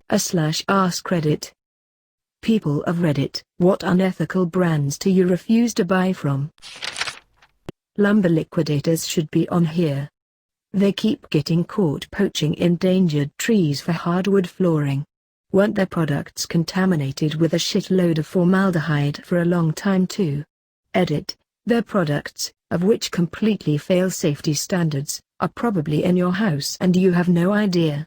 askreddit. People of Reddit, what unethical brands do you refuse to buy from? Lumber liquidators should be on here. They keep getting caught poaching endangered trees for hardwood flooring. Weren't their products contaminated with a shitload of formaldehyde for a long time too? Edit. Their products, of which completely fail safety standards, are probably in your house and you have no idea.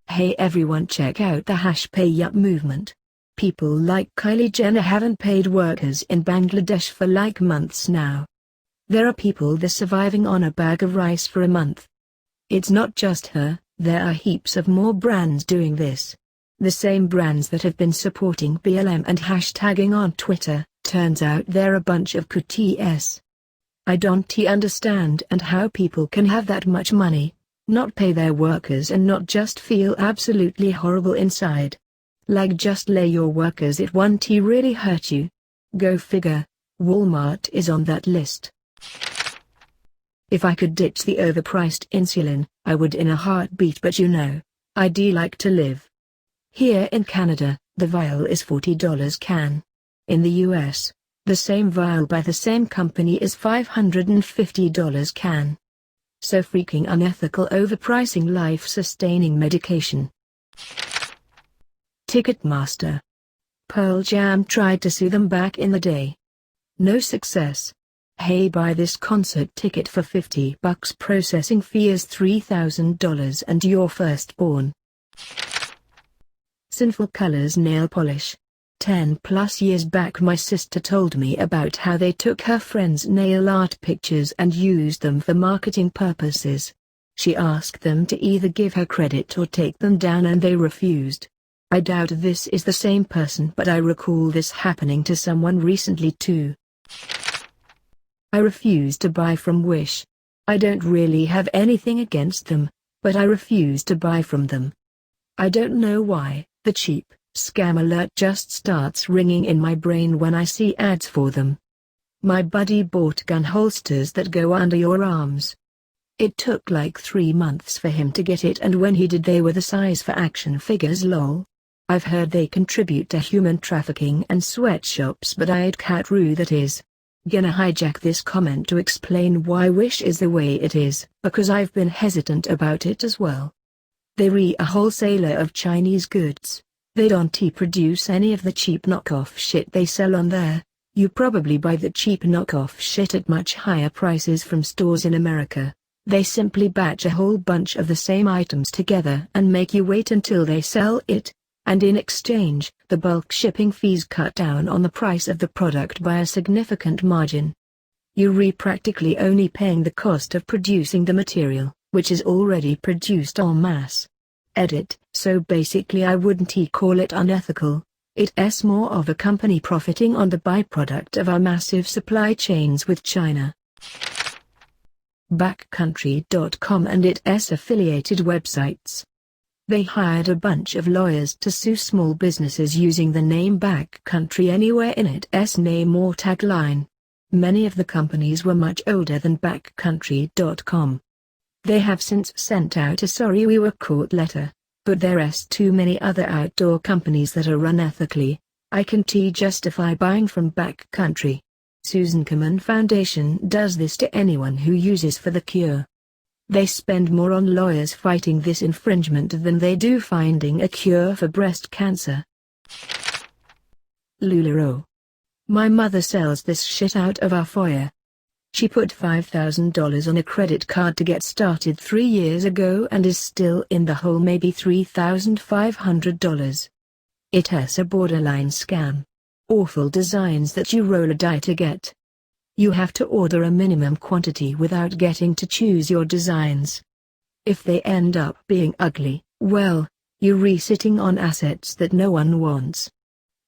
Hey everyone, check out the #PayUp movement. People like Kylie Jenner haven't paid workers in Bangladesh for like months now. There are people there surviving on a bag of rice for a month. It's not just her, there are heaps of more brands doing this. The same brands that have been supporting BLM and hashtagging on Twitter, turns out they're a bunch of cuties. I don't understand and how people can have that much money, not pay their workers and not just feel absolutely horrible inside. Like just lay your workers it won't really hurt you. Go figure, Walmart is on that list. If I could ditch the overpriced insulin, I would in a heartbeat, but you know, I'd like to live. Here in Canada, the vial is $40 can. In the US, the same vial by the same company is $550 can. So freaking unethical overpricing life-sustaining medication. Ticketmaster. Pearl Jam tried to sue them back in the day. No success. Hey, buy this concert ticket for $50, processing fee is $3,000 and your firstborn. Sinful Colors nail polish. 10+ years back my sister told me about how they took her friend's nail art pictures and used them for marketing purposes. She asked them to either give her credit or take them down and they refused. I doubt this is the same person, but I recall this happening to someone recently too. I refuse to buy from Wish. I don't really have anything against them, but I refuse to buy from them. I don't know why. The cheap scam alert just starts ringing in my brain when I see ads for them. My buddy bought gun holsters that go under your arms. It took like 3 months for him to get it, and when he did they were the size for action figures lol. I've heard they contribute to human trafficking and sweatshops, but I'd cat rue that is. Gonna hijack this comment to explain why Wish is the way it is, because I've been hesitant about it as well. They're a wholesaler of Chinese goods. They don't produce any of the cheap knockoff shit they sell on there. You probably buy the cheap knockoff shit at much higher prices from stores in America. They simply batch a whole bunch of the same items together and make you wait until they sell it, and in exchange, the bulk shipping fees cut down on the price of the product by a significant margin. You're practically only paying the cost of producing the material, which is already produced en masse. Edit. So basically I wouldn't call it unethical. It's more of a company profiting on the byproduct of our massive supply chains with China. Backcountry.com and its affiliated websites. They hired a bunch of lawyers to sue small businesses using the name Backcountry anywhere in its name or tagline. Many of the companies were much older than Backcountry.com. They have since sent out a sorry we were caught letter, but there's too many other outdoor companies that are run ethically. I can justify buying from Backcountry. Susan Komen Foundation does this to anyone who uses for the cure. They spend more on lawyers fighting this infringement than they do finding a cure for breast cancer. LuLaRoe. My mother sells this shit out of our foyer. She put $5,000 on a credit card to get started 3 years ago and is still in the hole, maybe $3,500. It's a borderline scam. Awful designs that you roll a die to get. You have to order a minimum quantity without getting to choose your designs. If they end up being ugly, well, you're sitting on assets that no one wants.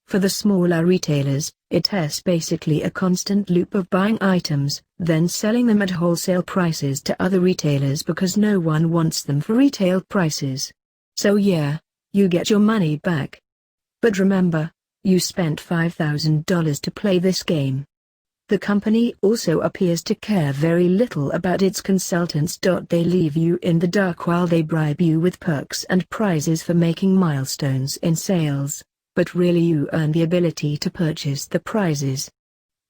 For the smaller retailers, it's basically a constant loop of buying items, then selling them at wholesale prices to other retailers because no one wants them for retail prices. So yeah, you get your money back. But remember, you spent $5,000 to play this game. The company also appears to care very little about its consultants. They leave you in the dark while they bribe you with perks and prizes for making milestones in sales, but really you earn the ability to purchase the prizes.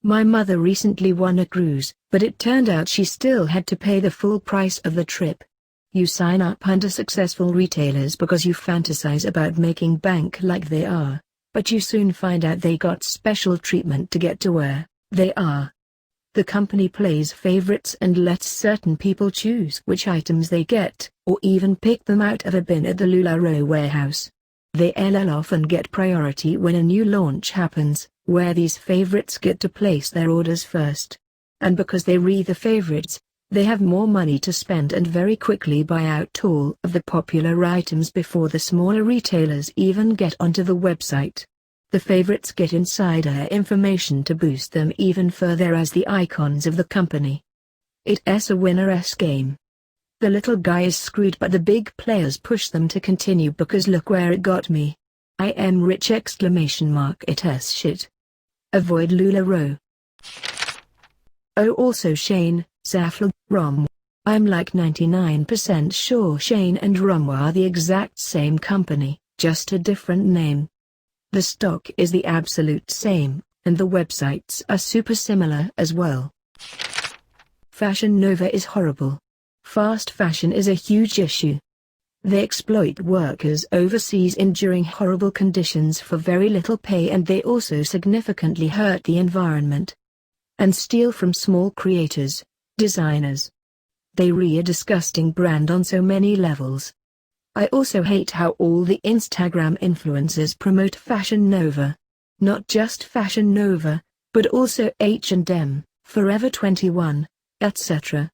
My mother recently won a cruise, but it turned out she still had to pay the full price of the trip. You sign up under successful retailers because you fantasize about making bank like they are, but you soon find out they got special treatment to get to where they are. The company plays favorites and lets certain people choose which items they get, or even pick them out of a bin at the LuLaRoe warehouse. They often get priority when a new launch happens, where these favorites get to place their orders first. And because they read the favorites, they have more money to spend and very quickly buy out all of the popular items before the smaller retailers even get onto the website. The favorites get insider information to boost them even further as the icons of the company. It's a winner's game. The little guy is screwed but the big players push them to continue because look where it got me. I am rich! It's shit. Avoid LuLaRoe. Oh, also Shane, Zafla, Rom. I'm like 99% sure Shane and Rom are the exact same company, just a different name. The stock is the absolute same, and the websites are super similar as well. Fashion Nova is horrible. Fast fashion is a huge issue. They exploit workers overseas enduring horrible conditions for very little pay, and they also significantly hurt the environment. And steal from small creators, designers. They a disgusting brand on so many levels. I also hate how all the Instagram influencers promote Fashion Nova. Not just Fashion Nova, but also H&M, Forever 21, etc.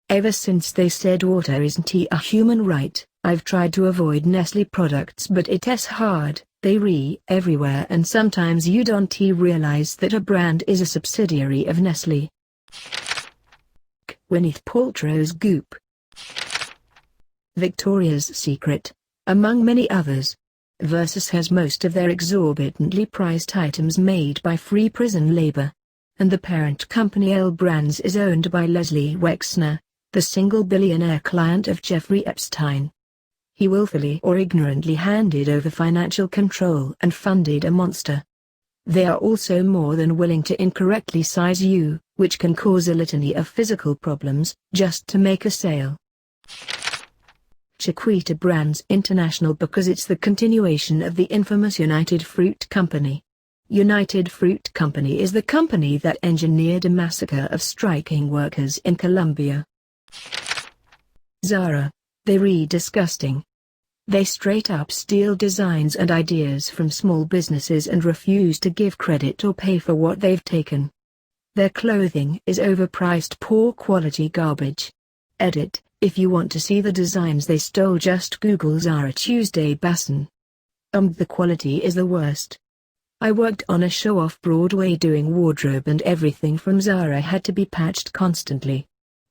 Ever since they said water isn't a human right, I've tried to avoid Nestle products, but it's hard. They everywhere, and sometimes you don't realize that a brand is a subsidiary of Nestle. Gwyneth Paltrow's Goop. Victoria's Secret, among many others. Versus has most of their exorbitantly priced items made by free prison labor. And the parent company L Brands is owned by Leslie Wexner, the single billionaire client of Jeffrey Epstein. He willfully or ignorantly handed over financial control and funded a monster. They are also more than willing to incorrectly size you, which can cause a litany of physical problems, just to make a sale. Chiquita Brands International, because it's the continuation of the infamous United Fruit Company. United Fruit Company is the company that engineered a massacre of striking workers in Colombia. Zara. They disgusting. They straight up steal designs and ideas from small businesses and refuse to give credit or pay for what they've taken. Their clothing is overpriced, poor quality garbage. Edit. If you want to see the designs they stole, just Google Zara Tuesday Basson. The quality is the worst. I worked on a show off Broadway doing wardrobe, and everything from Zara had to be patched constantly.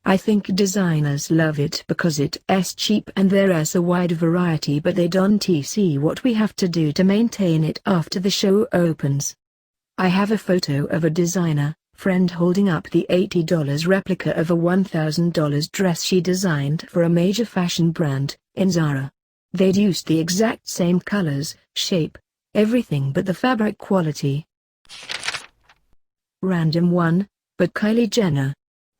I think designers love it because it's cheap and there's a wide variety, but they don't see what we have to do to maintain it after the show opens. I have a photo of a designer friend holding up the $80 replica of a $1,000 dress she designed for a major fashion brand in Zara. They'd used the exact same colors, shape, everything but the fabric quality. Random one, but Kylie Jenner.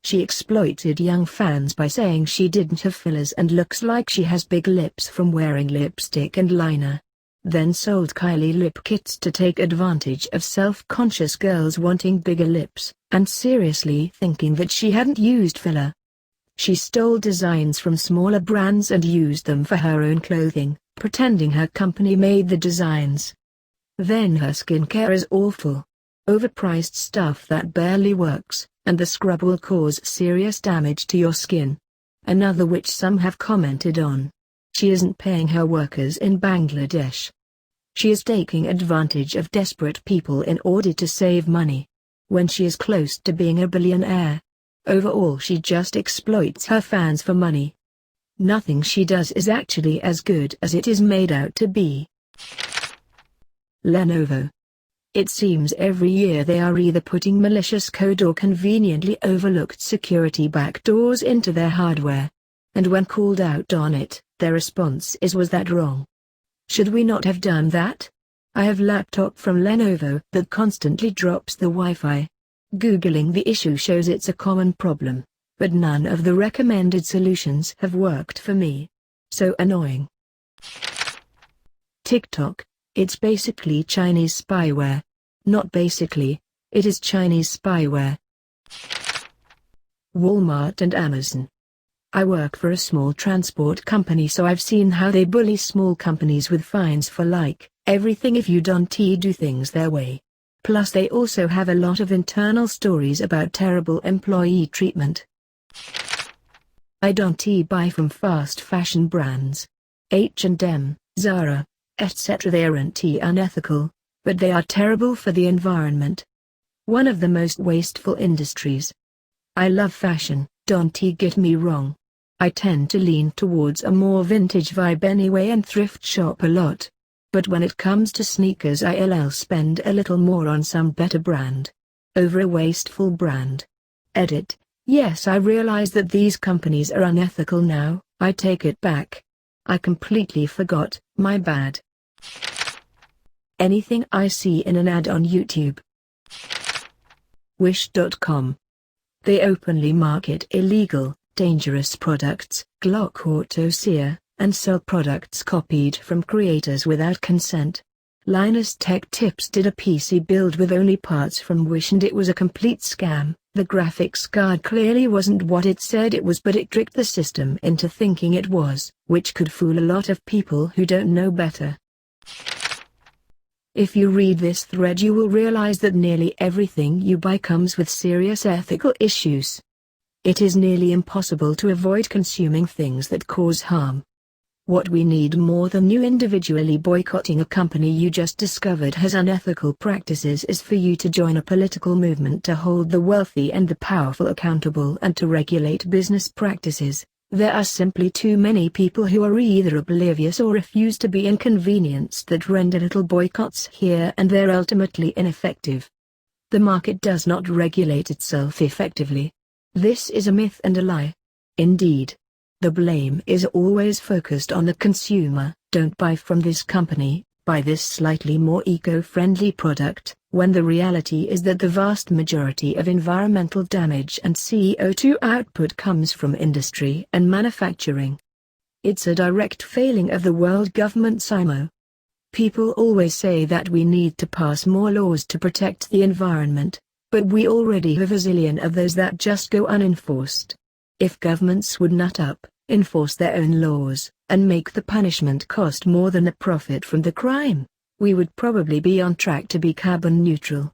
She exploited young fans by saying she didn't have fillers and looks like she has big lips from wearing lipstick and liner. Then sold Kylie lip kits to take advantage of self-conscious girls wanting bigger lips, and seriously thinking that she hadn't used filler. She stole designs from smaller brands and used them for her own clothing, pretending her company made the designs. Then her skincare is awful. Overpriced stuff that barely works, and the scrub will cause serious damage to your skin. Another which some have commented on. She isn't paying her workers in Bangladesh. She is taking advantage of desperate people in order to save money. When she is close to being a billionaire. Overall, she just exploits her fans for money. Nothing she does is actually as good as it is made out to be. Lenovo. It seems every year they are either putting malicious code or conveniently overlooked security backdoors into their hardware. And when called out on it, their response is, "Was that wrong? Should we not have done that? I have laptop from Lenovo that constantly drops the Wi-Fi." Googling the issue shows it's a common problem, but none of the recommended solutions have worked for me. So annoying. TikTok. It's basically Chinese spyware. Not basically, it is Chinese spyware. Walmart and Amazon. I work for a small transport company, so I've seen how they bully small companies with fines for everything if you don't do things their way. Plus they also have a lot of internal stories about terrible employee treatment. I don't buy from fast fashion brands. H&M, Zara, etc. They aren't unethical, but they are terrible for the environment. One of the most wasteful industries. I love fashion, don't get me wrong. I tend to lean towards a more vintage vibe anyway and thrift shop a lot. But when it comes to sneakers, I'll spend a little more on some better brand over a wasteful brand. Edit. Yes, I realize that these companies are unethical now. I take it back. I completely forgot, my bad. Anything I see in an ad on YouTube. Wish.com. They openly market illegal, dangerous products, Glock Auto Sear, and sell products copied from creators without consent. Linus Tech Tips did a PC build with only parts from Wish and it was a complete scam. The graphics card clearly wasn't what it said it was, but it tricked the system into thinking it was, which could fool a lot of people who don't know better. If you read this thread, you will realize that nearly everything you buy comes with serious ethical issues. It is nearly impossible to avoid consuming things that cause harm. What we need more than you individually boycotting a company you just discovered has unethical practices is for you to join a political movement to hold the wealthy and the powerful accountable and to regulate business practices. There are simply too many people who are either oblivious or refuse to be inconvenienced that render little boycotts here and there ultimately ineffective. The market does not regulate itself effectively. This is a myth and a lie. Indeed. The blame is always focused on the consumer. Don't buy from this company, buy this slightly more eco-friendly product, when the reality is that the vast majority of environmental damage and CO2 output comes from industry and manufacturing. It's a direct failing of the world government SIMO. People always say that we need to pass more laws to protect the environment, but we already have a zillion of those that just go unenforced. If governments would nut up, enforce their own laws, and make the punishment cost more than the profit from the crime, we would probably be on track to be carbon neutral.